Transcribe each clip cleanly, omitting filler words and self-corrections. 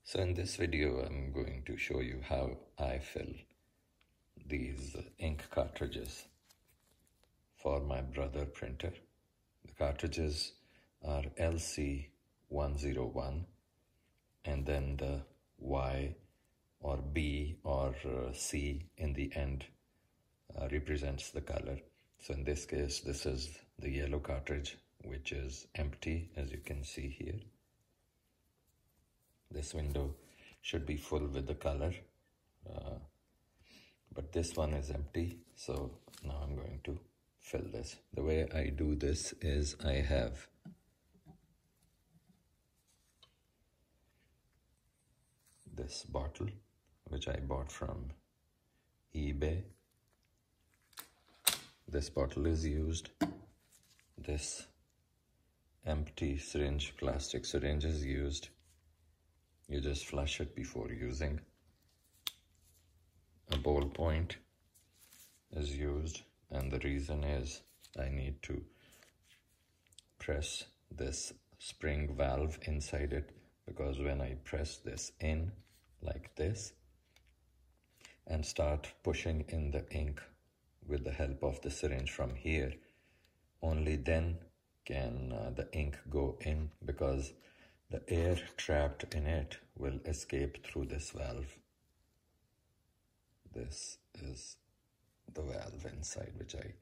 So in this video, I'm going to show you how I fill these ink cartridges for my Brother printer. The cartridges are LC101, and then the Y or B or C in the end represents the color. So in this case, this is the yellow cartridge, which is empty, as you can see here. This window should be full with the color, but this one is empty. So now I'm going to fill this. The way I do this is I have this bottle, which I bought from eBay. This bottle is used. This empty syringe, plastic syringe is used. You just flush it before using. A ballpoint is used, and the reason is I need to press this spring valve inside it, because when I press this in like this and start pushing in the ink with the help of the syringe from here, only then can the ink go in, because the air trapped in it will escape through this valve. This is the valve inside, which I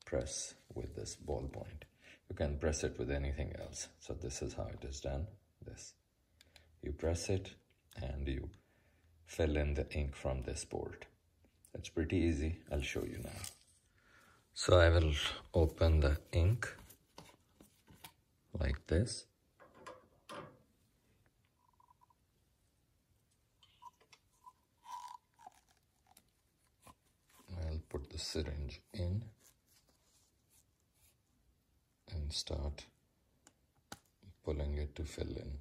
press with this ballpoint. You can press it with anything else. So this is how it is done. This. You press it and you fill in the ink from this port. It's pretty easy. I'll show you now. So I will open the ink like this. I'll put the syringe in and start pulling it to fill in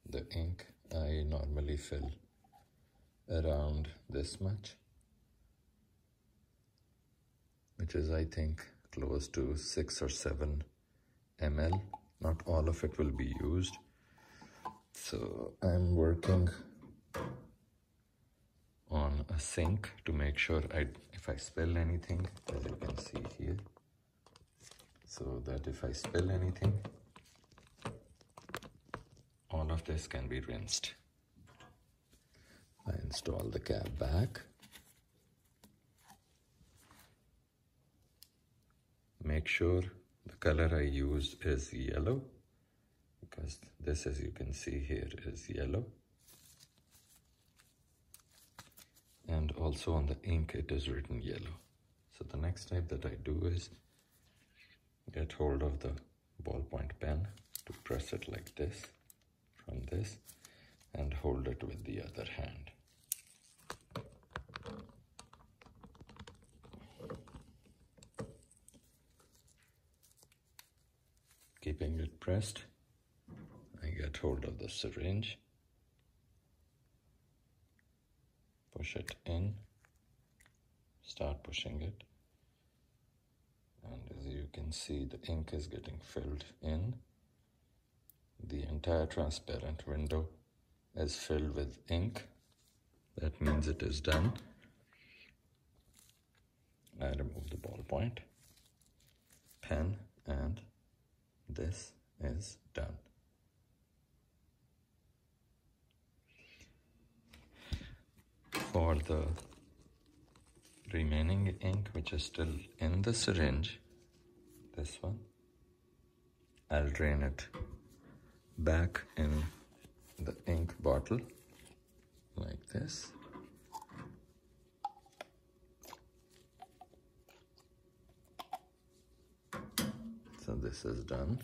the ink. I normally fill around this much, which is, I think, close to 6 or 7 ml. Not all of it will be used. So I'm working on a sink to make sure if I spill anything, as you can see here, so that if I spill anything, all of this can be rinsed. I install the cap back. Make sure the color I use is yellow, because this, as you can see here, is yellow. And also on the ink it is written yellow. So the next step that I do is get hold of the ballpoint pen to press it like this from this and hold it with the other hand. Keeping it pressed, I get hold of the syringe, push it in, start pushing it, and as you can see, the ink is getting filled in. The entire transparent window is filled with ink. That means it is done. I remove the ballpoint, pen, and this is done. For the remaining ink, which is still in the syringe, this one, I'll drain it back in the ink bottle like this. So this is done.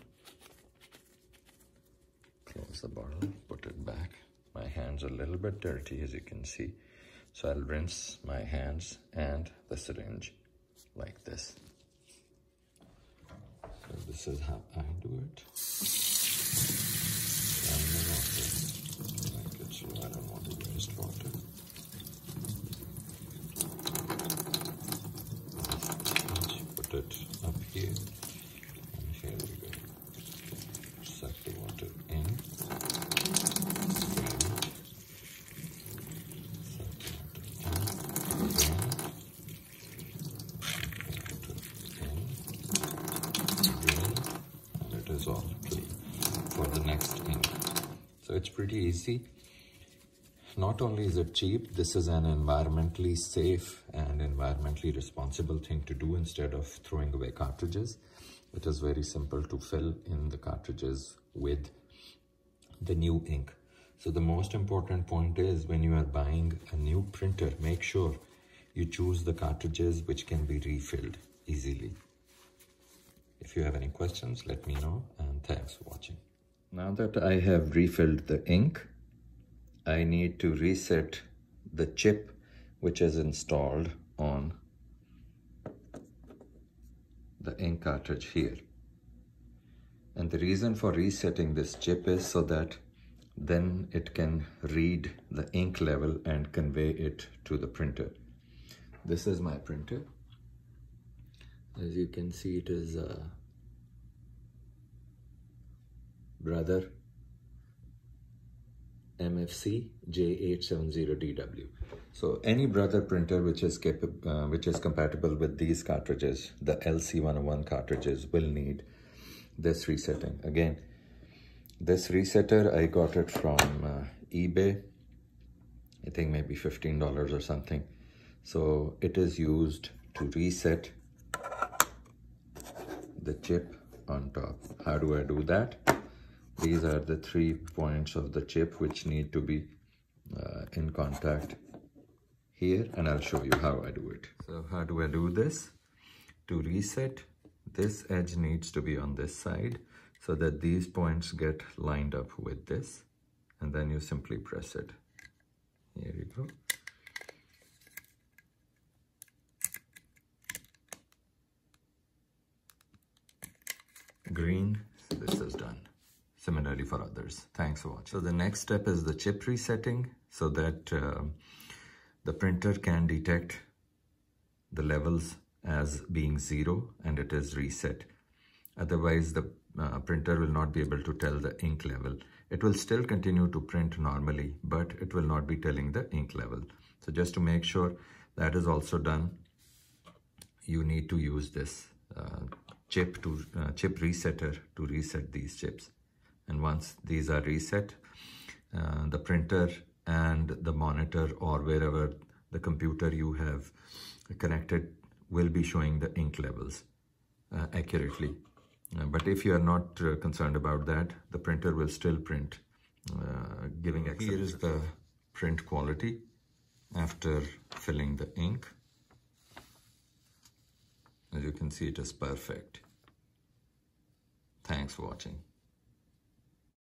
Close the bottle, put it back. My hands are a little bit dirty, as you can see. So I'll rinse my hands and the syringe like this. So this is how I do it. And the water, like it, so I don't want to waste water. Put it up here, and here we go. Suck the water in. So it's pretty easy. Not only is it cheap, this is an environmentally safe and environmentally responsible thing to do instead of throwing away cartridges. It is very simple to fill in the cartridges with the new ink. So the most important point is when you are buying a new printer, make sure you choose the cartridges which can be refilled easily. If you have any questions, let me know, and thanks for watching. Now that I have refilled the ink, I need to reset the chip which is installed on the ink cartridge here. And the reason for resetting this chip is so that then it can read the ink level and convey it to the printer. This is my printer. As you can see, it is a Brother MFC J870DW. So any Brother printer which is compatible with these cartridges, the LC101 cartridges, will need this resetting. Again, this resetter, I got it from eBay. I think maybe $15 or something. So it is used to reset the chip on top. How do I do that? These are the 3 points of the chip which need to be in contact here, and I'll show you how I do it. So how do I do this? To reset, this edge needs to be on this side so that these points get lined up with this, and then you simply press it. Here you go. Green, this is done. Similarly for others. Thanks for watching. So the next step is the chip resetting so that the printer can detect the levels as being 0 and it is reset. Otherwise, the printer will not be able to tell the ink level. It will still continue to print normally, but it will not be telling the ink level. So just to make sure that is also done, you need to use this chip resetter to reset these chips. And once these are reset, the printer and the monitor or wherever the computer you have connected will be showing the ink levels accurately. But if you are not concerned about that, the printer will still print, giving excellent. Here is the print quality after filling the ink. As you can see, it is perfect. Thanks for watching.